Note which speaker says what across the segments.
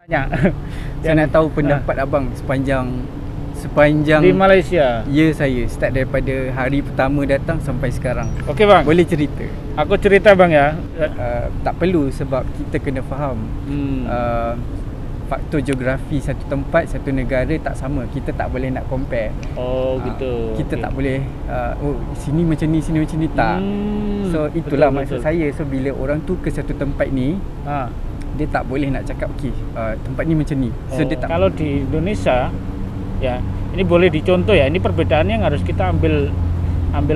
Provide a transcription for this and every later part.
Speaker 1: Tanya.
Speaker 2: Saya nak tahu pendapat abang sepanjang
Speaker 1: Di Malaysia.
Speaker 2: ya saya start daripada hari pertama datang sampai sekarang.
Speaker 1: Okey bang.
Speaker 2: Boleh cerita?
Speaker 1: Aku cerita bang ya.
Speaker 2: Tak perlu sebab kita kena faham faktor geografi satu tempat, satu negara tak sama. Kita tak boleh nak compare.
Speaker 1: Oh gitu.
Speaker 2: Kita
Speaker 1: Okey.
Speaker 2: tak boleh sini macam ni, sini macam ni, tak. So itulah maksud saya. So bila orang tu ke satu tempat ni, dia tak boleh nak cakap tempat ni macam ni. So dia tak.
Speaker 1: Kalau di Indonesia ya, ini boleh dicontoh ya. Ini perbedaannya yang harus kita ambil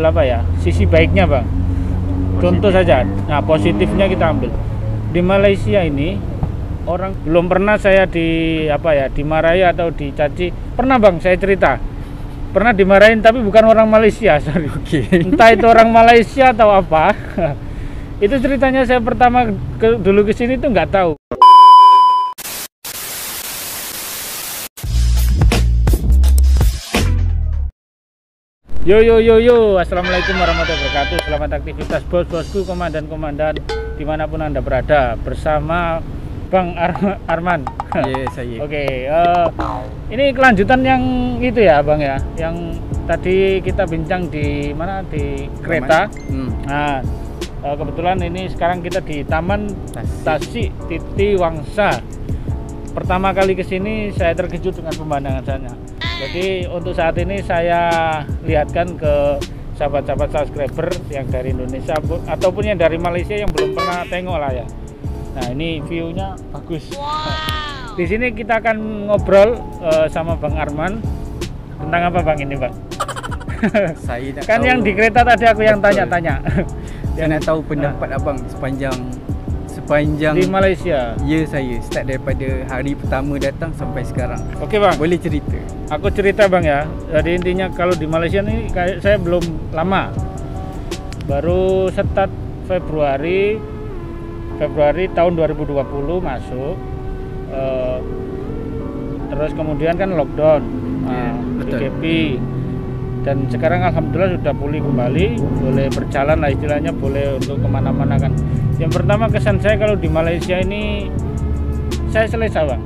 Speaker 1: apa ya? Sisi baiknya bang. Contoh saja. Nah positifnya kita ambil. Di Malaysia ini orang belum pernah saya dimarahi atau dicaci. Pernah bang saya cerita. Pernah dimarahin tapi bukan orang Malaysia, sorry.
Speaker 2: Okay.
Speaker 1: Entah itu orang Malaysia atau apa. Itu ceritanya saya pertama dulu ke sini tuh nggak tahu. Yo, assalamualaikum warahmatullahi wabarakatuh. Selamat aktivitas bos-bosku, komandan-komandan dimanapun anda berada, bersama Bang Arman.
Speaker 2: Ya, saya.
Speaker 1: Oke, ini kelanjutan yang itu ya bang ya, yang tadi kita bincang di mana, di kereta. Nah, kebetulan ini sekarang kita di Taman Tasik Titi Wangsa. Pertama kali kesini saya terkejut dengan pemandangan sana. Jadi untuk saat ini saya lihatkan ke sahabat-sahabat subscriber yang dari Indonesia ataupun yang dari Malaysia yang belum pernah tengok lah ya. Nah ini view-nya bagus. Wow. Di sini kita akan ngobrol sama Bang Arman tentang apa bang ini bang?
Speaker 2: Saya nak
Speaker 1: kan
Speaker 2: tahu,
Speaker 1: yang di kereta tadi aku yang tanya-tanya.
Speaker 2: Saya nak tahu pendapat abang sepanjang
Speaker 1: di Malaysia.
Speaker 2: Ya saya start daripada hari pertama datang sampai sekarang.
Speaker 1: Oke bang.
Speaker 2: Boleh cerita?
Speaker 1: Aku cerita bang ya. Jadi intinya kalau di Malaysia ini saya belum lama. Baru start Februari tahun 2020 masuk. Terus kemudian kan lockdown, PKP, dan sekarang alhamdulillah sudah pulih kembali, boleh berjalan lah istilahnya, boleh untuk kemana-mana kan. Yang pertama kesan saya kalau di Malaysia ini, saya selesa bang.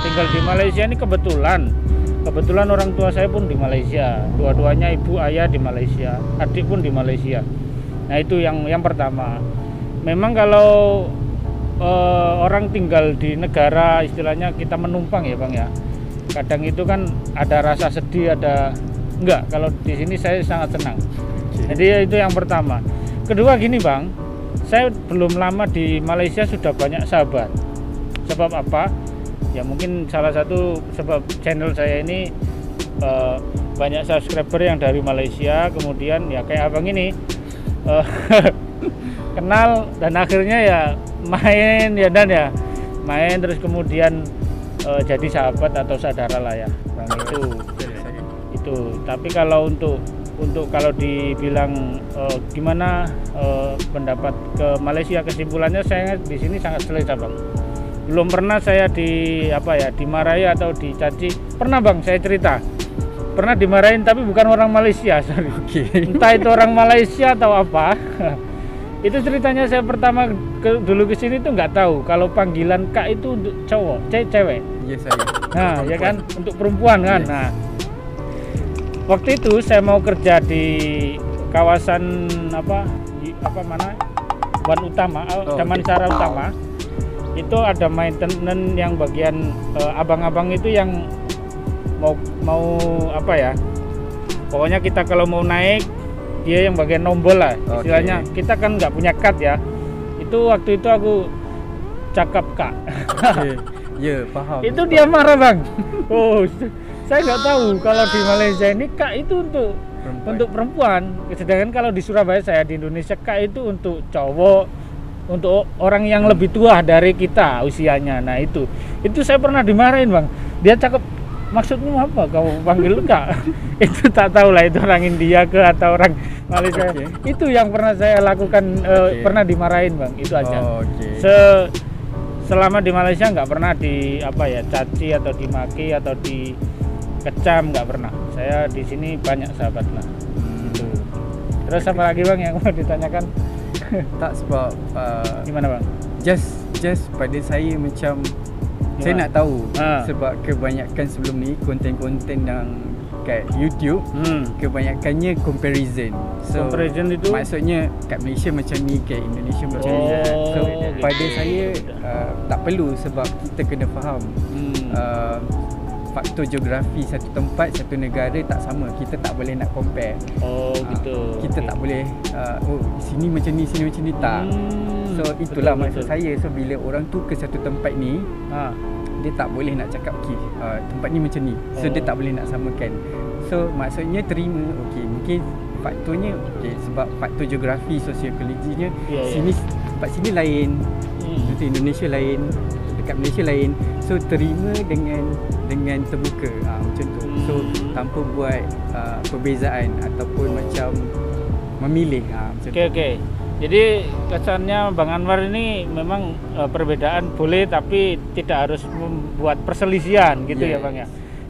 Speaker 1: Tinggal di Malaysia ini kebetulan orang tua saya pun di Malaysia, dua-duanya ibu ayah di Malaysia, adik pun di Malaysia. Nah itu yang pertama. Memang kalau orang tinggal di negara istilahnya kita menumpang ya bang ya, kadang itu kan ada rasa sedih, ada enggak. Kalau di sini saya sangat senang. Jadi itu yang pertama. Kedua gini bang, saya belum lama di Malaysia sudah banyak sahabat. Sebab apa? Ya mungkin salah satu sebab channel saya ini banyak subscriber yang dari Malaysia. Kemudian ya kayak abang ini kenal dan akhirnya ya main terus kemudian jadi sahabat atau saudara lah ya bang. Itu tapi kalau untuk kalau dibilang gimana pendapat ke Malaysia, kesimpulannya saya di sini sangat selesa bang. Belum pernah saya dimarahi atau dicaci. Pernah bang saya cerita, pernah dimarahin tapi bukan orang Malaysia, sorry. Okay. Entah itu orang Malaysia atau apa. Itu ceritanya saya pertama dulu ke sini tuh nggak tahu kalau panggilan Kak itu untuk cowok, cewek.
Speaker 2: Iya saya.
Speaker 1: Nah, ya kan untuk perempuan kan. Yes. Nah, waktu itu saya mau kerja di kawasan Wan Utama, Damansara Utama. Itu ada maintenance yang bagian abang-abang itu yang mau apa ya? Pokoknya kita kalau mau naik, dia yang bagian nombol lah istilahnya. Okay. Kita kan nggak punya card ya. Itu waktu itu aku cakap Kak.
Speaker 2: Okay. Ya paham.
Speaker 1: Itu dia marah bang. Oh, saya nggak tahu kalau di Malaysia ini Kak itu untuk perempuan. Sedangkan kalau di Surabaya, saya di Indonesia, Kak itu untuk cowok, untuk orang yang lebih tua dari kita usianya. Nah itu saya pernah dimarahin bang. Dia cakap, maksudmu apa kamu panggil Kak? Itu tak tahu lah itu orang India atau orang Malaysia. Okay. Itu yang pernah saya lakukan. Pernah dimarahin bang, itu aja. Selama di Malaysia nggak pernah caci atau dimaki atau dikecam, nggak pernah. Saya di sini banyak sahabat lah. Gitu. Terus apa lagi bang yang mau ditanyakan?
Speaker 2: Tak sebab
Speaker 1: gimana bang?
Speaker 2: Just pada saya macam Saya nak tahu sebab kebanyakan sebelum ni konten-konten yang kat YouTube kebanyakannya comparison. So
Speaker 1: comparison itu
Speaker 2: maksudnya kat Malaysia macam ni, kat Indonesia macam ni. So pada saya tak perlu, sebab kita kena faham faktor geografi satu tempat, satu negara tak sama. Kita tak boleh nak compare.
Speaker 1: Gitu.
Speaker 2: Kita tak boleh sini macam ni, sini macam ni, tak. So itulah maksud saya. So bila orang tu ke satu tempat ni, dia tak boleh nak cakap tempat ni macam ni. So dia tak boleh nak samakan. So maksudnya terima, mungkin faktornya sebab faktor geografi, sosiokologinya sini, tempat sini lain, contoh Indonesia lain, dekat Malaysia lain. So terima dengan terbuka, macam tu. So tanpa buat perbezaan ataupun macam memilih, macam tu.
Speaker 1: Okey. Jadi kesannya Bang Anwar ini memang perbedaan boleh, tapi tidak harus membuat perselisihan gitu ya Bang ya.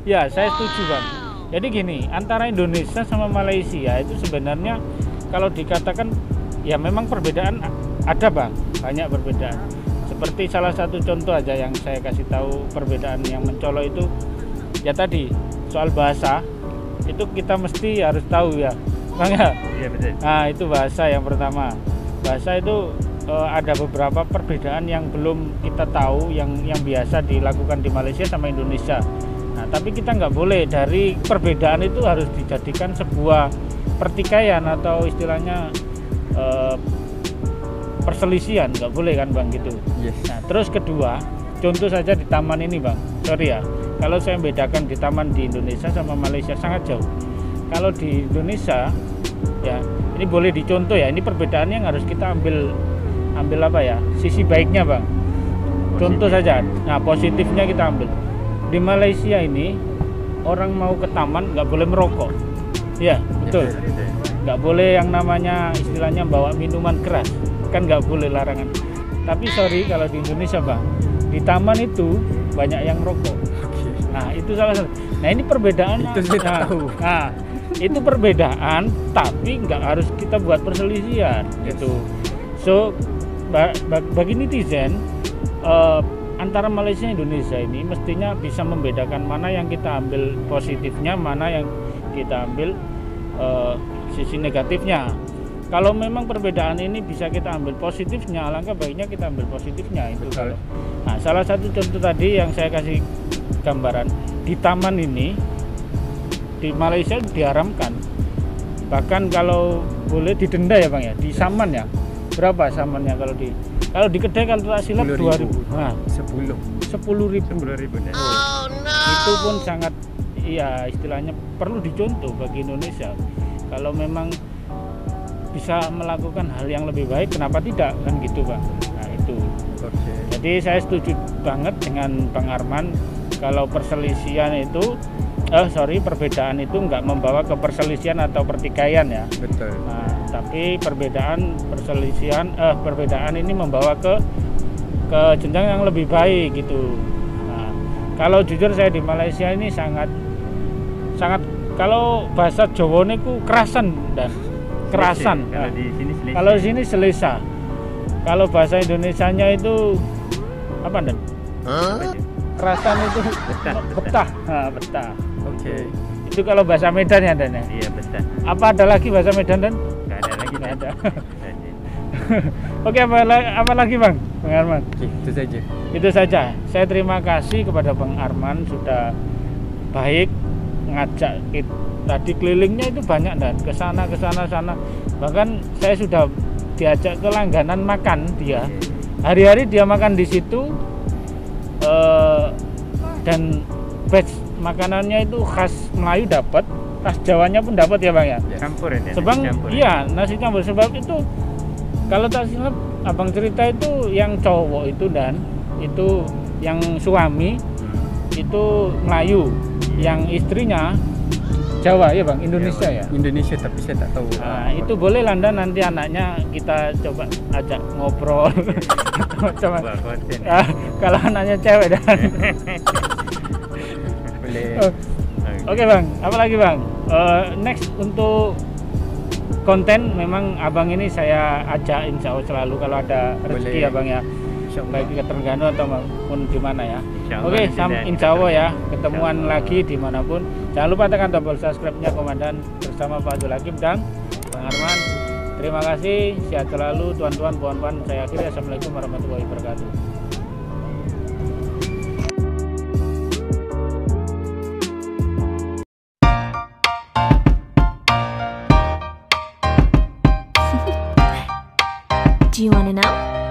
Speaker 1: Ya, saya setuju Bang. Jadi gini, antara Indonesia sama Malaysia itu sebenarnya kalau dikatakan ya memang perbedaan ada Bang, banyak perbedaan. Seperti salah satu contoh aja yang saya kasih tahu perbedaan yang mencolok itu ya tadi soal bahasa, itu kita mesti harus tahu ya Bang ya.
Speaker 2: Iya betul.
Speaker 1: Nah itu bahasa yang pertama. Bahasa itu ada beberapa perbedaan yang belum kita tahu, yang biasa dilakukan di Malaysia sama Indonesia. Nah tapi kita nggak boleh dari perbedaan itu harus dijadikan sebuah pertikaian atau istilahnya perselisihan, nggak boleh kan Bang gitu.
Speaker 2: Yes.
Speaker 1: Nah terus kedua, contoh saja di taman ini Bang, sorry ya, kalau saya membedakan di taman di Indonesia sama Malaysia sangat jauh. Kalau di Indonesia ya ini boleh dicontoh ya, ini perbedaan yang harus kita ambil apa ya, sisi baiknya Bang. Contoh saja, nah positifnya kita ambil. Di Malaysia ini orang mau ke taman nggak boleh merokok, ya betul. Nggak boleh yang namanya istilahnya bawa minuman keras, kan nggak boleh, larangan. Tapi sorry kalau di Indonesia Bang, di taman itu banyak yang merokok. Nah itu salah satu. Nah ini perbedaan.
Speaker 2: Itu saya tak tahu.
Speaker 1: Nah itu perbedaan, tapi nggak harus kita buat perselisihan gitu. So bagi netizen antara Malaysia dan Indonesia ini mestinya bisa membedakan mana yang kita ambil positifnya, mana yang kita ambil sisi negatifnya. Kalau memang perbedaan ini bisa kita ambil positifnya, alangkah baiknya kita ambil positifnya itu. Kalau nah salah satu contoh tadi yang saya kasih gambaran, di taman ini di Malaysia diharamkan, bahkan kalau boleh didenda ya Bang ya, disaman ya. Berapa samannya kalau di kedai kalau tak silap 2.000. Nah, 10.000.
Speaker 3: Oh no.
Speaker 1: Itu pun sangat iya istilahnya perlu dicontoh bagi Indonesia. Kalau memang bisa melakukan hal yang lebih baik, kenapa tidak kan gitu Bang. Nah itu. Jadi saya setuju banget dengan Bang Arman kalau perselisihan itu perbedaan itu nggak membawa ke perselisihan atau pertikaian ya.
Speaker 2: Betul.
Speaker 1: Nah, tapi perbedaan ini membawa ke jenjang yang lebih baik gitu. Nah, kalau jujur saya di Malaysia ini sangat kalau bahasa Jawa niku kerasan.
Speaker 2: Kalau di sini selesa.
Speaker 1: Kalau di sini selesa. Kalau bahasa Indonesianya itu apa Dan? Kerasan itu betah. Nah, betah.
Speaker 2: Oke.
Speaker 1: Itu kalau bahasa Medan ya Dan ya?
Speaker 2: Iya betah.
Speaker 1: Apa ada lagi bahasa Medan Dan?
Speaker 2: Nggak ada lagi.
Speaker 1: Nggak ada. Oke, apa lagi Bang Arman?
Speaker 2: Oke, itu saja.
Speaker 1: Itu saja. Saya terima kasih kepada Bang Arman sudah baik ngajak kita. Tadi kelilingnya itu banyak Dan, ke sana sana. Bahkan saya sudah diajak ke langganan makan dia. Hari-hari dia makan di situ. Dan batch makanannya itu khas Melayu dapat, khas Jawanya pun dapat ya Bang ya.
Speaker 2: Campur ya.
Speaker 1: Sebab iya nasi campur, sebab itu kalau tak silap Abang cerita itu yang cowok itu Dan itu yang suami itu Melayu, yang istrinya Jawa ya Bang, Indonesia ya.
Speaker 2: Indonesia tapi saya tak tahu.
Speaker 1: Nah, itu boleh Landa nanti anaknya kita coba ajak ngobrol. Coba. Kalau anaknya cewek Dan.
Speaker 2: Boleh.
Speaker 1: Oke Bang, apa lagi Bang? Next untuk konten memang Abang ini saya ajak insya Allah selalu kalau ada rezeki ya Bang ya. baik ke Terengganu atau maupun di mana ya. Oke, insya Allah ya, ketemuan lagi dimanapun. Jangan lupa tekan tombol subscribe-nya Komandan bersama Pak Abdul Hakim dan Bang Arman. Terima kasih, sehat selalu tuan-tuan, puan-puan. Saya akhiri, assalamualaikum warahmatullahi wabarakatuh.
Speaker 3: Do you want to know?